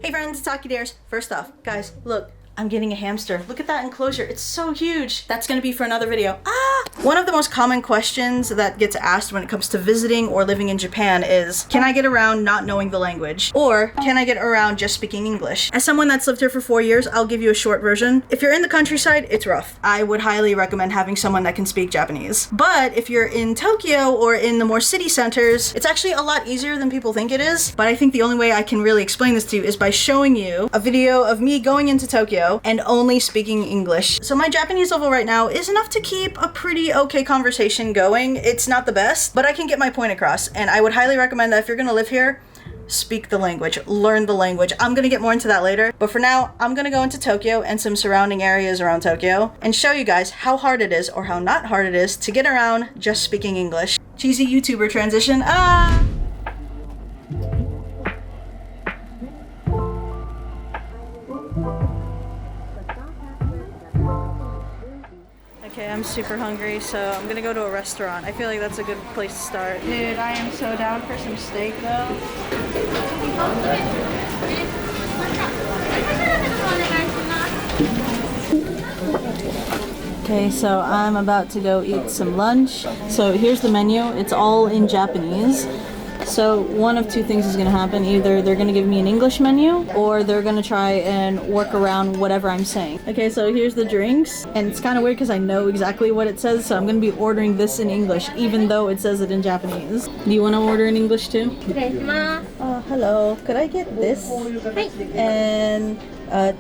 Hey friends, it's Taki Dares. First off, guys, look, I'm getting a hamster. Look at that enclosure. It's so huge. That's gonna be for another video. One of the most common questions that gets asked when it comes to visiting or living in Japan is, can I get around not knowing the language? Or can I get around just speaking English? As someone that's lived here for 4 years, I'll give you a short version. If you're in the countryside, it's rough. I would highly recommend having someone that can speak Japanese. But if you're in Tokyo or in the more city centers, it's actually a lot easier than people think it is. But I think the only way I can really explain this to you is by showing you a video of me going into Tokyo and only speaking English. So my Japanese level right now is enough to keep a pretty okay conversation going. It's not the best, but I can get my point across. And I would highly recommend that if you're gonna live here, speak the language, learn the language. I'm gonna get more into that later, but for now, I'm gonna go into Tokyo and some surrounding areas around Tokyo and show you guys how hard it is, or how not hard it is, to get around just speaking English. Cheesy YouTuber transition. Okay, I'm super hungry, so I'm gonna go to a restaurant. I feel like that's a good place to start. Dude, I am so down for some steak though. Okay, so I'm about to go eat some lunch. So here's the menu. It's all in Japanese. So one of two things is going to happen. Either they're going to give me an English menu, or they're going to try and work around whatever I'm saying. Okay, so here's the drinks. And it's kind of weird because I know exactly what it says, so I'm going to be ordering this in English, even though it says it in Japanese. Do you want to order in English too? Hello. Could I get this? And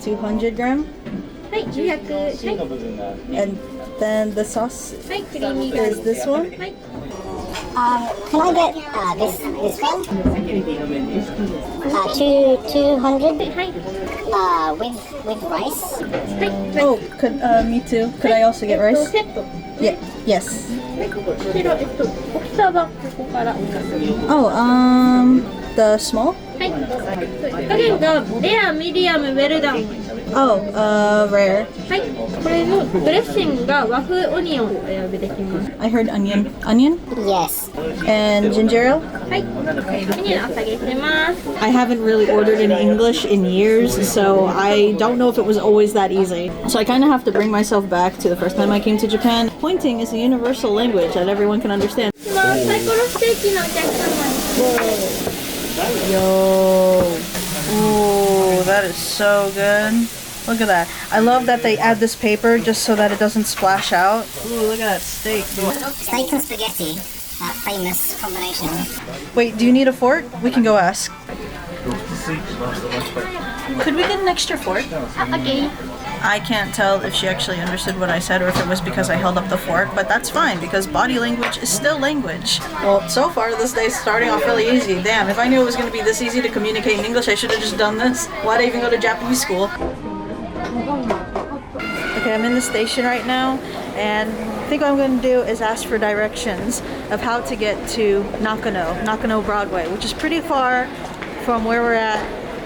200 gram? And then the sauce is this one? Can I get this one? 200 with rice. Oh, me too. Could I also get rice? Yeah. Yes. Oh, the small? Oh, rare. I heard onion. Onion? Yes. And ginger ale? I haven't really ordered in English in years, so I don't know if it was always that easy. So I kind of have to bring myself back to the first time I came to Japan. Pointing is a universal language that everyone can understand. Yo. Ooh, that is so good. Look at that. I love that they add this paper just so that it doesn't splash out. Ooh, look at that steak. Steak and spaghetti, famous combination. Wait, do you need a fork? We can go ask. Could we get an extra fork? Okay. I can't tell if she actually understood what I said or if it was because I held up the fork, but that's fine because body language is still language. Well, so far this day is starting off really easy. Damn, if I knew it was going to be this easy to communicate in English, I should have just done this. Why'd I even go to Japanese school? Okay, I'm in the station right now, and I think what I'm going to do is ask for directions of how to get to Nakano Broadway, which is pretty far from where we're at.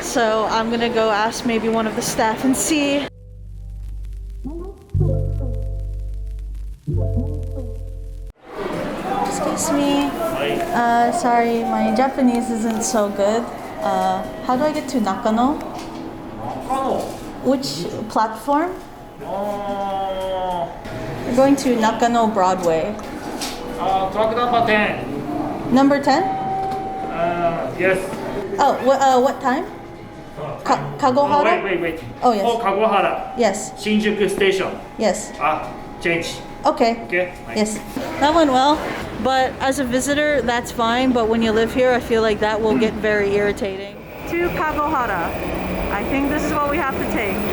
So I'm going to go ask maybe one of the staff and see. Excuse me. Sorry, my Japanese isn't so good. How do I get to Nakano? Which platform? We're going to Nakano Broadway. Clock number 10. Number 10? Yes. Oh, what time? Kagohara? Wait. Oh, yes. Oh, Kagohara. Yes. Shinjuku Station. Yes. Change. Okay. Okay. Yes. That went well. But as a visitor, that's fine. But when you live here, I feel like that will get very irritating. To Kagohara. I think this is what we have to take.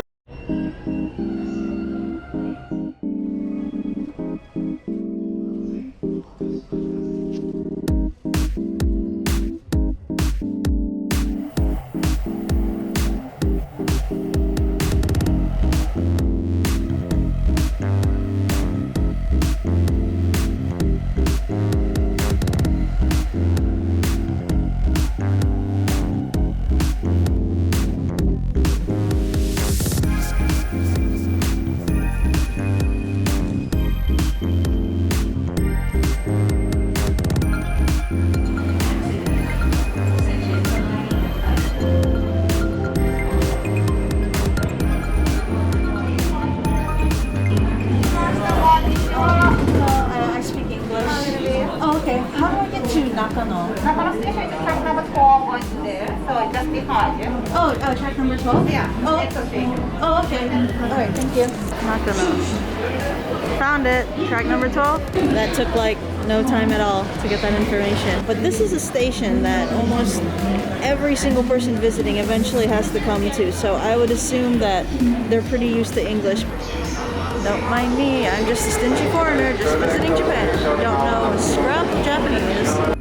Nakano. Nakano station is track number 12 going there, so just behind you. Oh, track number 12? Yeah, Oh. next station. Oh, okay. Alright, thank you. Nakano. Found it. Track number 12. That took like no time at all to get that information. But this is a station that almost every single person visiting eventually has to come to. So I would assume that they're pretty used to English. Don't mind me, I'm just a stingy foreigner just visiting Japan. Don't know a scrap of Japanese.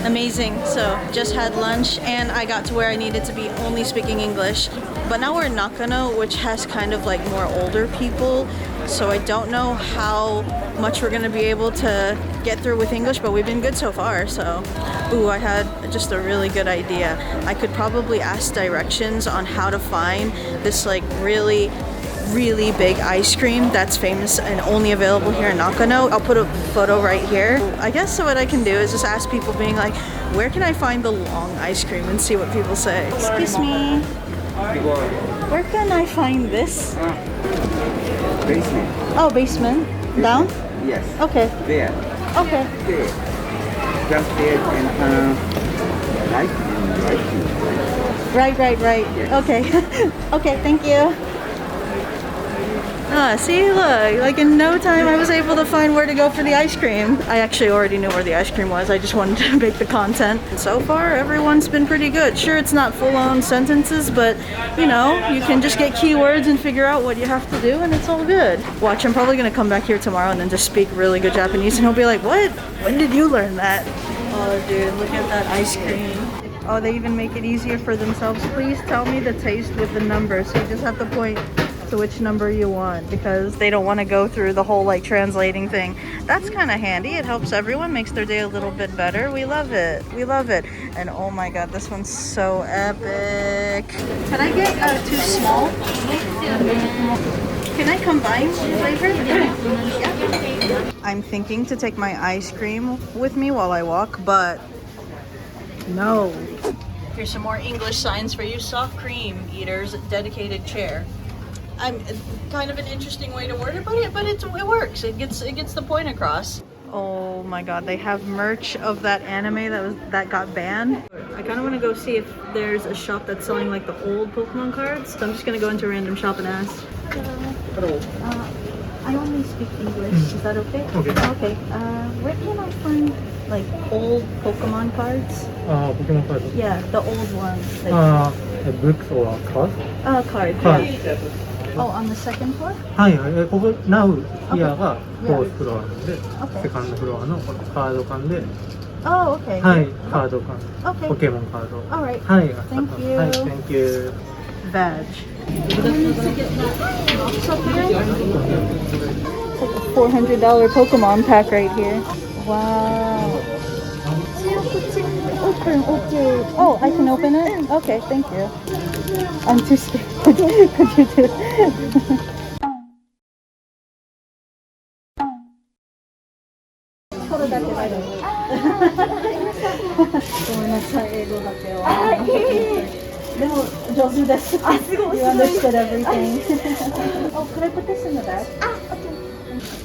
Amazing. So just had lunch and I got to where I needed to be only speaking English. But now we're in Nakano, which has kind of like more older people. So I don't know how much we're gonna be able to get through with English, but we've been good so far. So, ooh, I had just a really good idea. I could probably ask directions on how to find this like really big ice cream that's famous and only available here in Nakano. I'll put a photo right here. I guess what I can do is just ask people being like, where can I find the long ice cream, and see what people say. Excuse me. Where can I find this? Basement. Oh, basement. Down? Yes. Okay. There. Okay. There. Just there and Right. Yes. Okay. Okay, thank you. Ah, see, look, like in no time I was able to find where to go for the ice cream. I actually already knew where the ice cream was. I just wanted to make the content. And so far, everyone's been pretty good. Sure, it's not full-on sentences, but you know, you can just get keywords and figure out what you have to do, and it's all good. Watch, I'm probably gonna come back here tomorrow and then just speak really good Japanese, and he'll be like, what? When did you learn that? Oh, dude, look at that ice cream. Oh, they even make it easier for themselves. Please tell me the taste with the numbers. So you just have to point to which number you want, because they don't want to go through the whole like translating thing. That's kind of handy. It helps everyone, makes their day a little bit better. We love it. We love it. And oh my god, this one's so epic. Can I get two small? Can I combine flavors? Yeah. I'm thinking to take my ice cream with me while I walk, but no. Here's some more English signs for you. Soft cream eaters, dedicated chair. I'm kind of an interesting way to word it, but it works. It gets the point across. Oh my god, they have merch of that anime that got banned. I kind of want to go see if there's a shop that's selling like the old Pokemon cards. So I'm just gonna go into a random shop and ask. Hello. I only speak English. Is that okay? Okay. Okay. Where can I find like old Pokemon cards? Pokemon cards. Yeah, the old ones. Like, books or cards? Cards. Cards. Yeah. Oh, on the second floor? はい、ここ Now here が Yeah. 4th フロアなので、 Okay. セカンドフロアのカード館で、 Oh, okay. はい、カード館、 Okay. ポケモンカード、 All right. はい、 Thank you. はい、Thank you. Badge. It's like a $400 Pokemon pack right here. Wow. Open, okay. Oh, I can open it? Okay, thank you. I'm too scared. Could you do it? これだけだよ。ごめんなさい、英語だけは。でも上手です。あ、すごい。You understood everything. Oh, could I put this in the bag?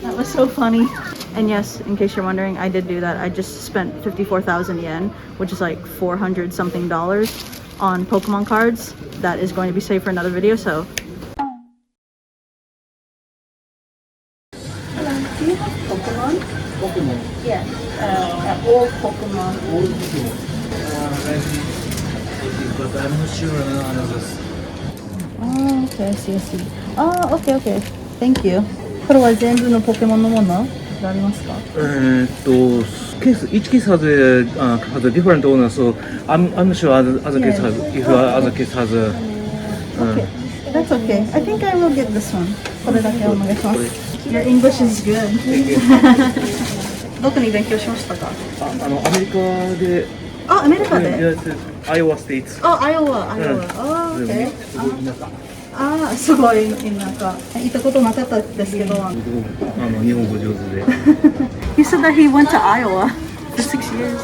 That was so funny. And yes, in case you're wondering, I did do that. I just spent 54,000 yen, which is like $400 something on Pokemon cards. That is going to be saved for another video, so. Hello, do you have Pokemon? Pokemon. Yeah, old Pokemon. Old Pokemon. But I'm not sure about this. Oh, okay, I see. Oh, okay. Thank you. これは全部のポケモンのものありますか？ case each case has a different owner, so I'm not sure other case has if other case has a. Okay, that's okay. I think I will get this one. これだけお願いします。Your English is good. どこに勉強しましたか？アメリカで。あ、アメリカで。アイオワステイツ。あ、アイオワ。あ、OK。あ、すごい田舎。行ったことなかったですけど。日本語上手で。He said that he went to Iowa for 6 years.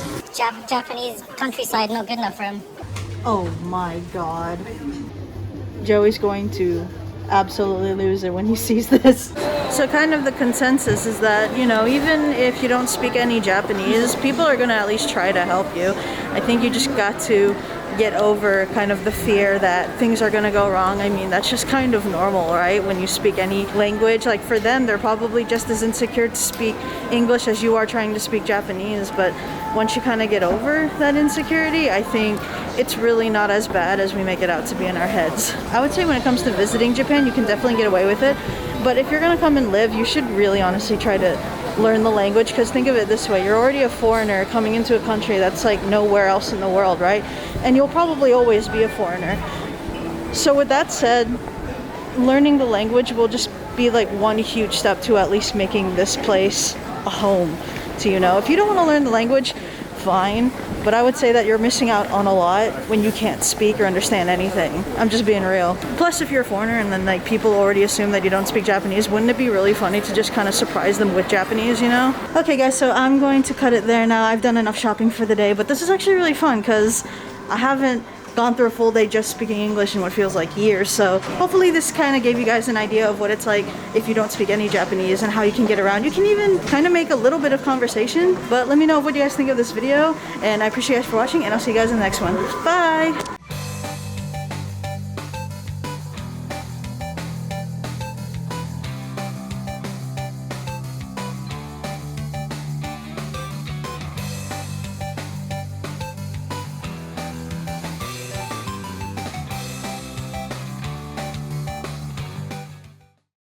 Japanese countryside not good enough for him. Oh my god. Joey's going to absolutely lose it when he sees this. So kind of the consensus is that, you know, even if you don't speak any Japanese, people are gonna at least try to help you. I think you just got to get over kind of the fear that things are gonna go wrong. I mean, that's just kind of normal, right? When you speak any language, like for them, they're probably just as insecure to speak English as you are trying to speak Japanese. But once you kind of get over that insecurity, I think it's really not as bad as we make it out to be in our heads. I would say when it comes to visiting Japan, you can definitely get away with it. But if you're gonna come and live, you should really honestly try to learn the language, because think of it this way, you're already a foreigner coming into a country that's like nowhere else in the world, right? And you'll probably always be a foreigner. So with that said, learning the language will just be like one huge step to at least making this place a home to, you know. If you don't want to learn the language, fine, but I would say that you're missing out on a lot when you can't speak or understand anything. I'm just being real. Plus, if you're a foreigner and then like people already assume that you don't speak Japanese, wouldn't it be really funny to just kind of surprise them with Japanese, you know? Okay guys, so I'm going to cut it there now. I've done enough shopping for the day, but this is actually really fun because I haven't gone through a full day just speaking English in what feels like years. So hopefully this kind of gave you guys an idea of what it's like if you don't speak any Japanese and how you can get around. You can even kind of make a little bit of conversation, but let me know what you guys think of this video, and I appreciate you guys for watching, and I'll see you guys in the next one. Bye!